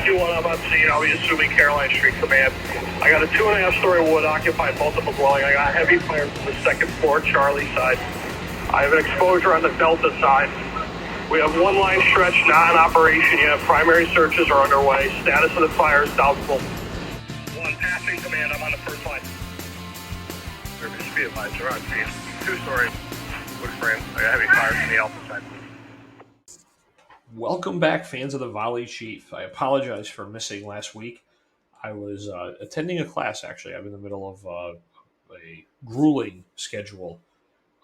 351, I'm on scene. I'll be assuming Caroline Street Command. I got a 2.5-story wood occupied multiple dwelling. I got heavy fire from the second floor, Charlie side. I have an exposure on the Delta side. We have one line stretch not in operation yet. Primary searches are underway. Status of the fire is doubtful. One passing command. I'm on the first line. Service speed advised. We're on scene. 2-story wood frame. I got heavy fire from the Alpha side. Welcome back, fans of the Volley Chief. I apologize for missing last week. I was attending a class, actually. I'm in the middle of a grueling schedule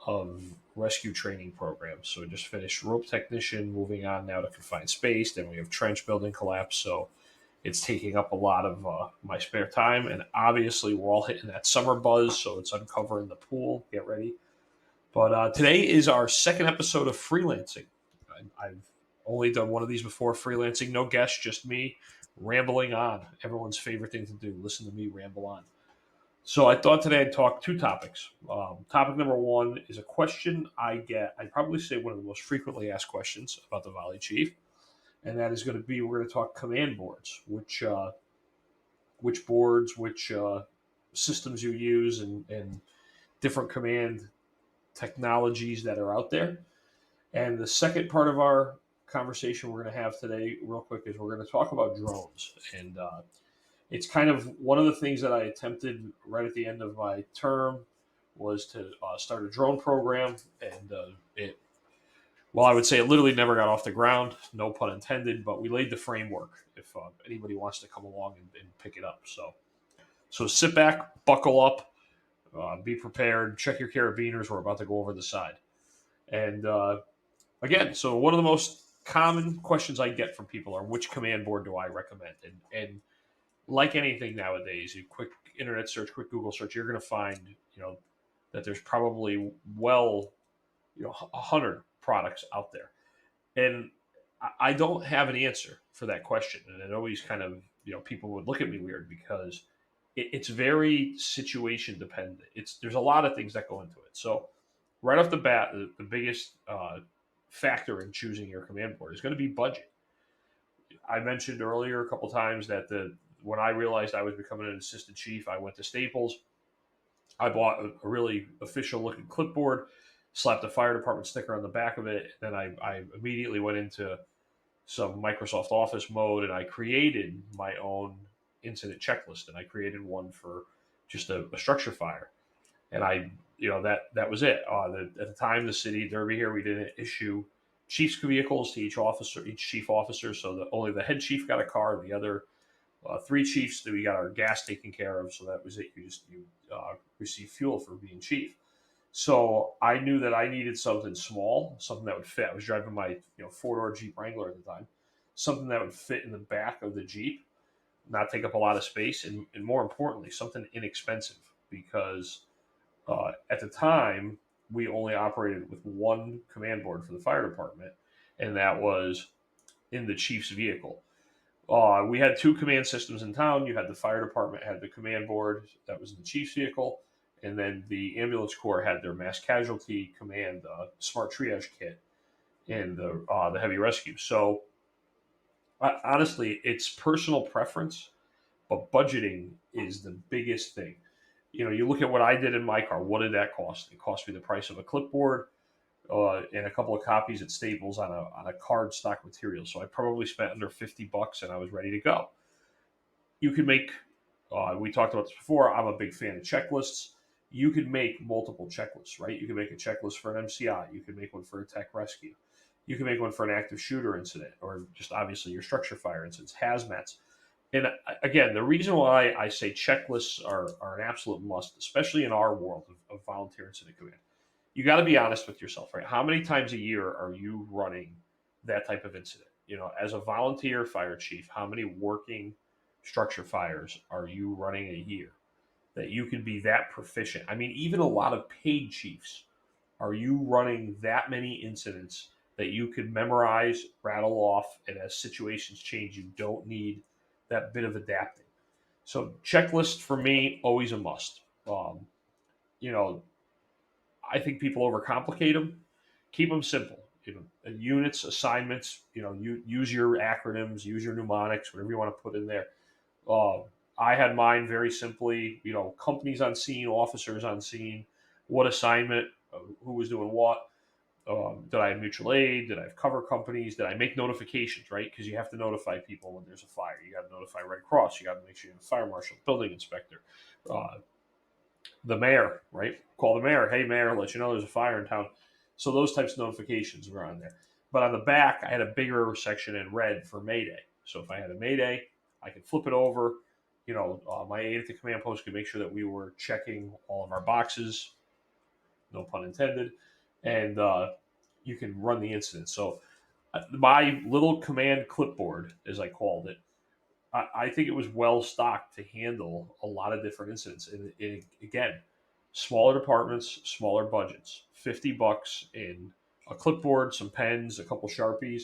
of rescue training programs. So I just finished rope technician, moving on now to confined space. Then we have trench building collapse. So it's taking up a lot of my spare time. And obviously, we're all hitting that summer buzz. So it's uncovering the pool. Get ready. But today is our second episode of Freelancing. I've only done one of these before, Freelancing. No guests, just me rambling on. Everyone's favorite thing to do, listen to me ramble on. So I thought today I'd talk two topics. Topic number one is a question I get. I'd probably say one of the most frequently asked questions about the Volley Chief. And that is going to be, we're going to talk command boards, which boards, which systems you use, and different command technologies that are out there. And the second part of our conversation we're going to have today, real quick, is we're going to talk about drones. And it's kind of one of the things that I attempted right at the end of my term was to start a drone program. And I would say it literally never got off the ground, no pun intended, but we laid the framework if anybody wants to come along and pick it up. So sit back, buckle up, be prepared, check your carabiners. We're about to go over the side. And again, so one of the most common questions I get from people are, which command board do I recommend? And like anything nowadays, you quick internet search, quick Google search, you're going to find, that there's probably 100 products out there. And I don't have an answer for that question. And it always kind of, people would look at me weird because it's very situation dependent. There's a lot of things that go into it. So right off the bat, the biggest factor in choosing your command board is going to be budget. I mentioned earlier a couple times that when I realized I was becoming an assistant chief, I went to Staples. I bought a really official looking clipboard, slapped a fire department sticker on the back of it. Then I immediately went into some Microsoft Office mode, and I created my own incident checklist. And I created one for just a structure fire. And that was it. At the time, the city Derby here, we didn't issue chief's vehicles to each chief officer. So only the head chief got a car. The other 3 chiefs, we got our gas taken care of. So that was it. You receive fuel for being chief. So I knew that I needed something small, something that would fit. I was driving my 4-door Jeep Wrangler at the time, something that would fit in the back of the Jeep, not take up a lot of space, and more importantly, something inexpensive, because at the time, we only operated with one command board for the fire department, and that was in the chief's vehicle. We had 2 command systems in town. You had the fire department had the command board that was in the chief's vehicle, and then the ambulance corps had their mass casualty command smart triage kit and the heavy rescue. So honestly, it's personal preference, but budgeting is the biggest thing. You look at what I did in my car. What did that cost? It cost me the price of a clipboard and a couple of copies at Staples on a card stock material. So I probably spent under $50, and I was ready to go. You can make. We talked about this before. I'm a big fan of checklists. You could make multiple checklists, right? You can make a checklist for an MCI. You can make one for a tech rescue. You can make one for an active shooter incident, or just obviously your structure fire incidents, hazmats. And again, the reason why I say checklists are an absolute must, especially in our world of volunteer incident command, you got to be honest with yourself, right? How many times a year are you running that type of incident? As a volunteer fire chief, how many working structure fires are you running a year that you can be that proficient? I mean, even a lot of paid chiefs, are you running that many incidents that you could memorize, rattle off, and as situations change, you don't need that bit of adapting. So checklist for me, always a must. I think people overcomplicate them. Keep them simple. units, assignments. You use your acronyms, use your mnemonics, whatever you want to put in there. Uh, I had mine very simply. Companies on scene, officers on scene, what assignment, who was doing what. Did I have mutual aid? Did I have cover companies? Did I make notifications, right? Because you have to notify people when there's a fire. You got to notify Red Cross. You got to make sure you have a fire marshal, building inspector, uh, the mayor, right? Call the mayor. Hey, mayor, let you know there's a fire in town. So those types of notifications were on there. But on the back, I had a bigger section in red for Mayday. So if I had a Mayday, I could flip it over. My aide at the command post could make sure that we were checking all of our boxes, no pun intended, and you can run the incident. So my little command clipboard, as I called it, I think it was well stocked to handle a lot of different incidents. And again, smaller departments, smaller budgets, $50 in a clipboard, some pens, a couple Sharpies,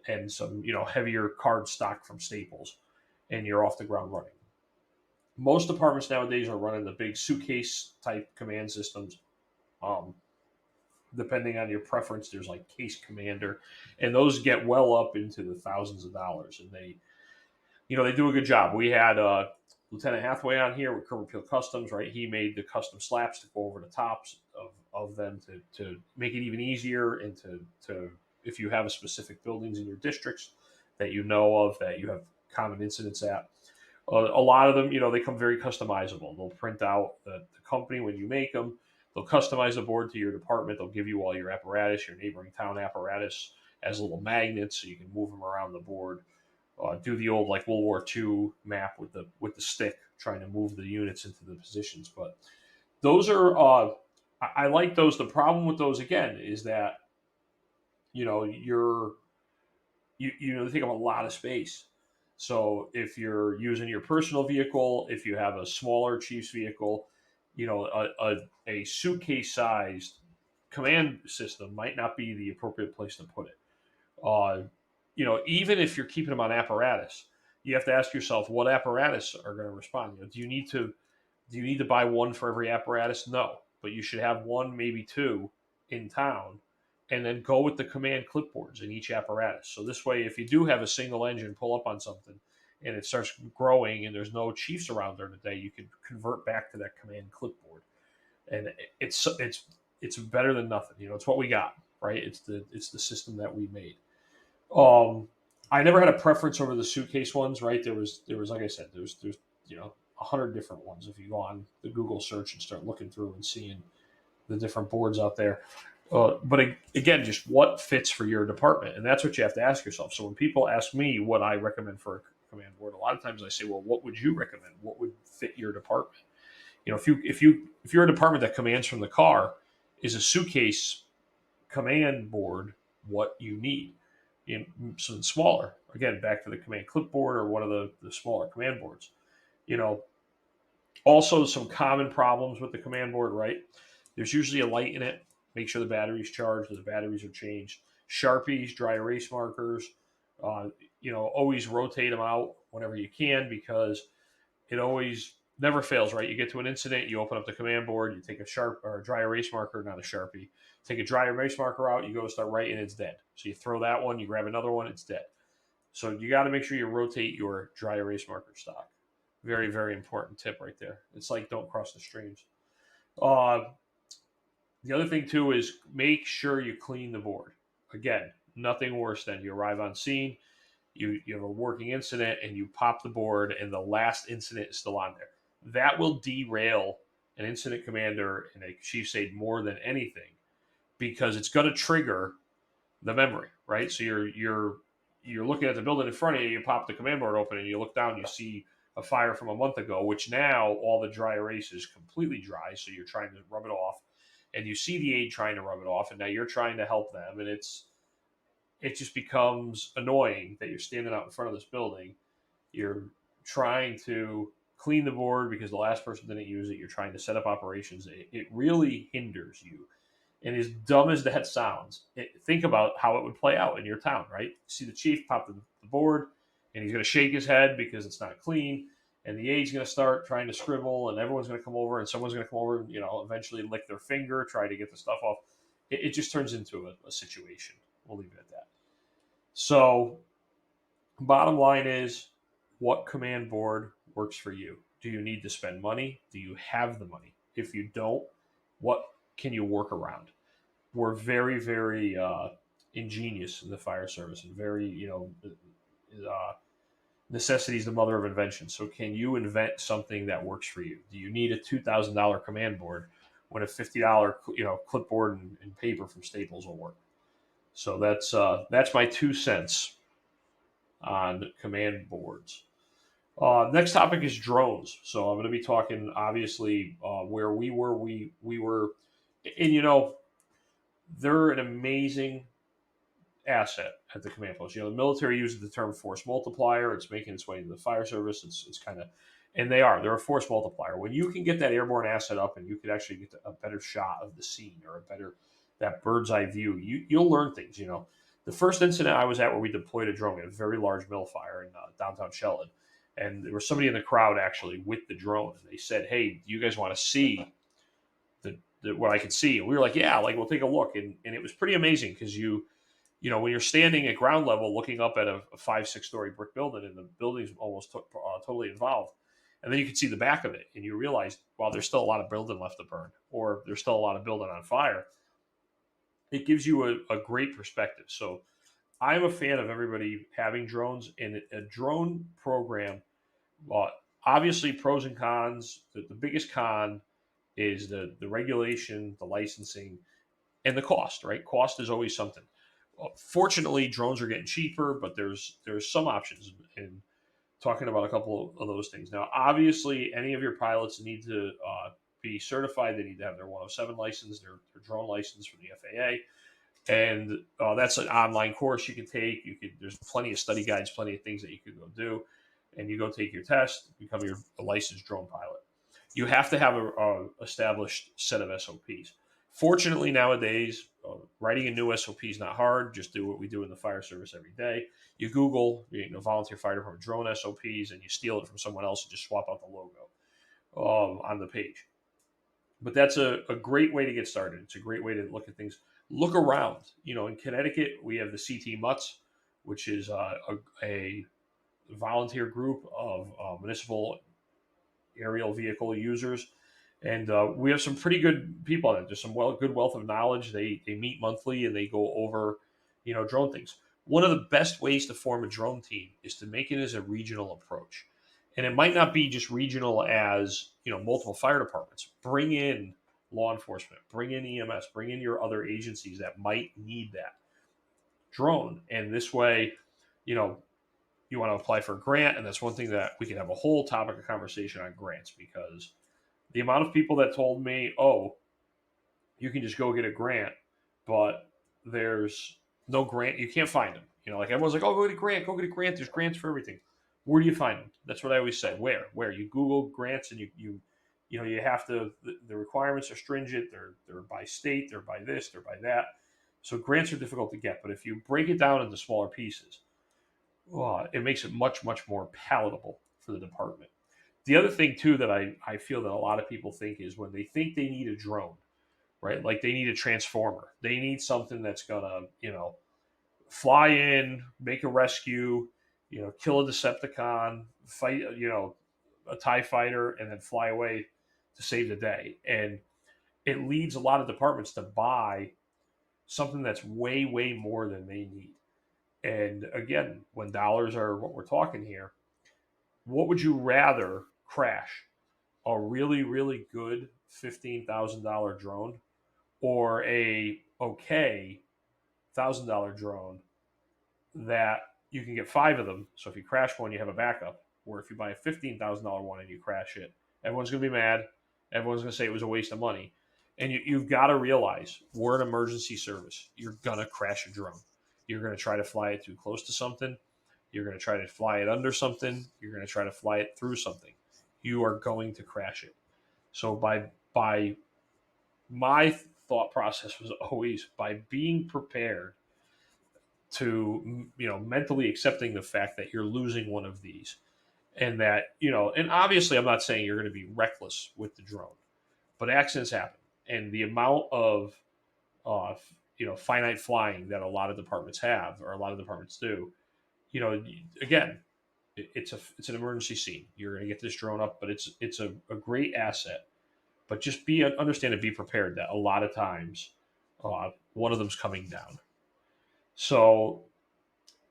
and some heavier card stock from Staples, and you're off the ground running. Most departments nowadays are running the big suitcase type command systems. Um, Depending on your preference, there's like Case Commander, and those get well up into the thousands of dollars, and they do a good job. We had Lieutenant Hathaway on here with Curb Appeal Customs, right? He made the custom slaps to go over the tops of them to make it even easier, and to if you have specific buildings in your districts that you know of that you have common incidents at. A lot of them, they come very customizable. They'll print out the company when you make them. They'll customize the board to your department. They'll give you all your apparatus, your neighboring town apparatus, as little magnets so you can move them around the board. Do the old like World War II map with the stick, trying to move the units into the positions. But those are I like those. The problem with those again is that they take up a lot of space. So if you're using your personal vehicle, if you have a smaller chief's vehicle, a suitcase sized command system might not be the appropriate place to put it. Even if you're keeping them on apparatus, you have to ask yourself what apparatus are going to respond. Do you need to buy one for every apparatus? No, but you should have one, maybe two in town, and then go with the command clipboards in each apparatus. So this way, if you do have a single engine pull up on something and it starts growing and there's no chiefs around during the day, you can convert back to that command clipboard, and it's better than nothing. It's what we got, right? It's the system that we made. I never had a preference over the suitcase ones, right? There was like I said, there's 100 different ones if you go on the Google search and start looking through and seeing the different boards out there. But again, just what fits for your department, and that's what you have to ask yourself. So when people ask me what I recommend for a command board, a lot of times I say, well, what would you recommend? What would fit your department? If you're a department that commands from the car, is a suitcase command board what you need? Something smaller. Again, back to the command clipboard or one of the smaller command boards. Also some common problems with the command board, right? There's usually a light in it. Make sure the battery's charged or the batteries are changed. Sharpies, dry erase markers. Always rotate them out whenever you can, because it always never fails, right? You get to an incident, you open up the command board, you take a dry erase marker, not a Sharpie. Take a dry erase marker out, you go to start writing, it's dead. So you throw that one, you grab another one, it's dead. So you got to make sure you rotate your dry erase marker stock. Very, very important tip right there. It's like don't cross the streams. The other thing too is make sure you clean the board. Again, nothing worse than you arrive on scene, you have a working incident, and you pop the board, and the last incident is still on there. That will derail an incident commander and a chief's aide more than anything, because it's going to trigger the memory, right? So you're looking at the building in front of you, you pop the command board open, and you look down, you see a fire from a month ago, which now all the dry erase is completely dry, so you're trying to rub it off, and you see the aide trying to rub it off, and now you're trying to help them, and it just becomes annoying that you're standing out in front of this building, you're trying to clean the board because the last person didn't use it, you're trying to set up operations. It really hinders you. And as dumb as that sounds, think about how it would play out in your town, right? See the chief pop the board, and he's going to shake his head because it's not clean, and the aide's going to start trying to scribble, and everyone's going to come over, and someone's going to come over and eventually lick their finger, try to get the stuff off. it just turns into a situation. We'll leave it at that. So, bottom line is, what command board works for you? Do you need to spend money? Do you have the money? If you don't, what can you work around? We're very, very ingenious in the fire service, and very, necessity is the mother of invention. So, can you invent something that works for you? Do you need a $2,000 command board when a $50 clipboard and paper from Staples will work? So that's my 2 cents on command boards. Next topic is drones. So I'm going to be talking, obviously, where we were. We were, and they're an amazing asset at the command post. The military uses the term force multiplier. It's making its way into the fire service. It's kind of, and they're a force multiplier. When you can get that airborne asset up, and you could actually get a better shot of the scene, or that bird's eye view, you'll learn things. The first incident I was at where we deployed a drone in a very large mill fire in downtown Shelton, and there was somebody in the crowd actually with the drone, and they said, "Hey, do you guys want to see what I can see?" And we were like, "Yeah, like we'll take a look." And it was pretty amazing because when you're standing at ground level looking up at a 5-6 story brick building, and the building's almost totally involved, and then you can see the back of it, and you realize, wow, there's still a lot of building left to burn, or there's still a lot of building on fire. It gives you a great perspective. So I'm a fan of everybody having drones, and a drone program. Uh, Obviously, pros and cons. The biggest con is the regulation, the licensing, and the cost. Right, cost is always something. Fortunately, drones are getting cheaper, but there's some options in talking about a couple of those things. Now, obviously, any of your pilots need to be certified. They need to have their 107 license, their drone license from the FAA. And that's an online course you can take. There's plenty of study guides, plenty of things that you could go do, and you go take your test, become a licensed drone pilot. You have to have a established set of SOPs. Fortunately, nowadays, writing a new SOP is not hard. Just do what we do in the fire service every day. You Google, volunteer fire department drone SOPs, and you steal it from someone else and just swap out the logo on the page. But that's a great way to get started. It's a great way to look at things. Look around. In Connecticut, we have the CT Mutts, which is a volunteer group of municipal aerial vehicle users. And we have some pretty good people on it. There's some good wealth of knowledge. They meet monthly, and they go over, drone things. One of the best ways to form a drone team is to make it as a regional approach. And it might not be just regional as, multiple fire departments. Bring in law enforcement, bring in EMS, bring in your other agencies that might need that drone. And this way, you want to apply for a grant. And that's one thing that we can have a whole topic of conversation on grants, because the amount of people that told me, "Oh, you can just go get a grant," but there's no grant. You can't find them. Like everyone's like, "Oh, go get a grant. Go get a grant. There's grants for everything." Where do you find them? That's what I always say. Where you Google grants, and you have to. The requirements are stringent. They're by state. They're by this. They're by that. So grants are difficult to get. But if you break it down into smaller pieces, it makes it much, much more palatable for the department. The other thing too that I feel that a lot of people think is when they think they need a drone, right? Like they need a transformer. They need something that's gonna, fly in, make a rescue, kill a Decepticon, fight, a TIE fighter, and then fly away to save the day. And it leads a lot of departments to buy something that's way, way more than they need. And again, when dollars are what we're talking here, what would you rather crash? A really, really good $15,000 drone, or a okay $1,000 drone that you can get 5 of them. So if you crash one, you have a backup. Or if you buy a $15,000 one and you crash it, everyone's going to be mad. Everyone's going to say it was a waste of money. And you've got to realize we're an emergency service. You're going to crash a drone. You're going to try to fly it too close to something. You're going to try to fly it under something. You're going to try to fly it through something. You are going to crash it. So by my thought process was always, by being prepared to, mentally accepting the fact that you're losing one of these, and that, and obviously I'm not saying you're going to be reckless with the drone, but accidents happen. And the amount of finite flying that a lot of departments have, or a lot of departments do. Again, it's an emergency scene. You're going to get this drone up, but it's a great asset. But just understand and be prepared that a lot of times one of them's coming down. So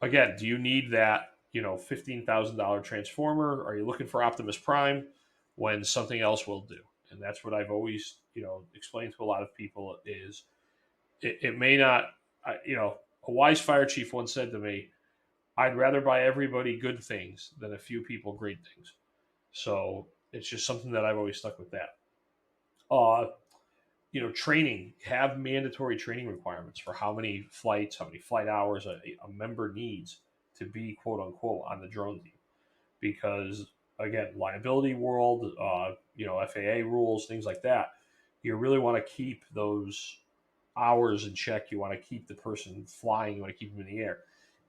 again, do you need that $15,000 transformer? Are you looking for Optimus Prime when something else will do? And that's what I've always explained to a lot of people is it may not. A wise fire chief once said to me, "I'd rather buy everybody good things than a few people great things." So it's just something that I've always stuck with that. Training, have mandatory training requirements for how many flights, how many flight hours a member needs to be quote unquote on the drone team. Because again, liability world, FAA rules, things like that. You really want to keep those hours in check. You want to keep the person flying. You want to keep them in the air.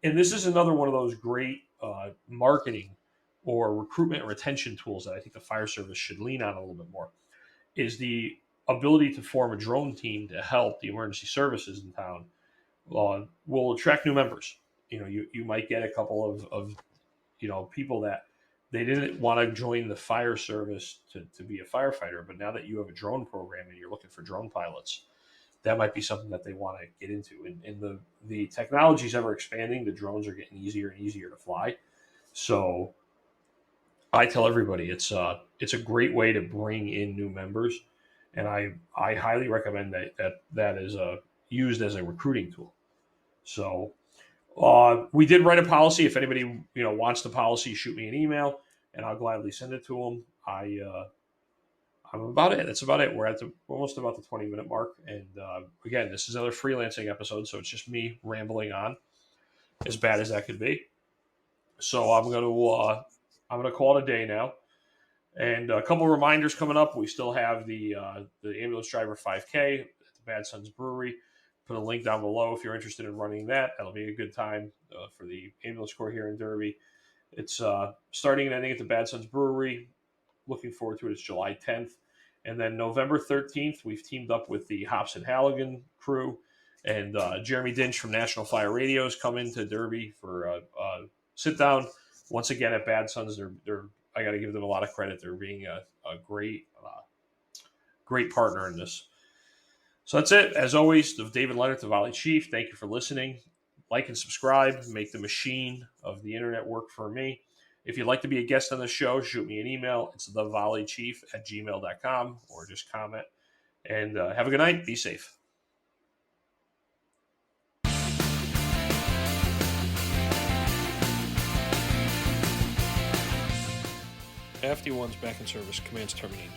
And this is another one of those great marketing or recruitment and retention tools that I think the fire service should lean on a little bit more, is the ability to form a drone team to help the emergency services in town will attract new members. You might get a couple of people that they didn't want to join the fire service to be a firefighter, but now that you have a drone program and you're looking for drone pilots, that might be something that they want to get into. And the technology is ever expanding. The drones are getting easier and easier to fly. So I tell everybody it's a great way to bring in new members, and I highly recommend that is used as a recruiting tool. So we did write a policy. If anybody wants the policy, shoot me an email, and I'll gladly send it to them. I'm about it. That's about it. We're at almost about the 20-minute mark, and again, this is another freelancing episode, so it's just me rambling on, as bad as that could be. So I'm gonna call it a day now. And a couple of reminders coming up. We still have the ambulance driver 5K at the Bad Sons Brewery. Put a link down below if you're interested in running that. That'll be a good time for the ambulance corps here in Derby. It's starting and ending at the Bad Sons Brewery. Looking forward to it. It's July 10th. And then November 13th, we've teamed up with the Hops and Halligan crew. And Jeremy Dinch from National Fire Radio is coming to Derby for a sit down. Once again, at Bad Sons, I got to give them a lot of credit. They're being a great partner in this. So that's it. As always, David Lenart, the Volley Chief. Thank you for listening. Like and subscribe. Make the machine of the internet work for me. If you'd like to be a guest on the show, shoot me an email. It's thevolleychief@gmail.com, or just comment. And have a good night. Be safe. FD1's back in service. Commands terminated.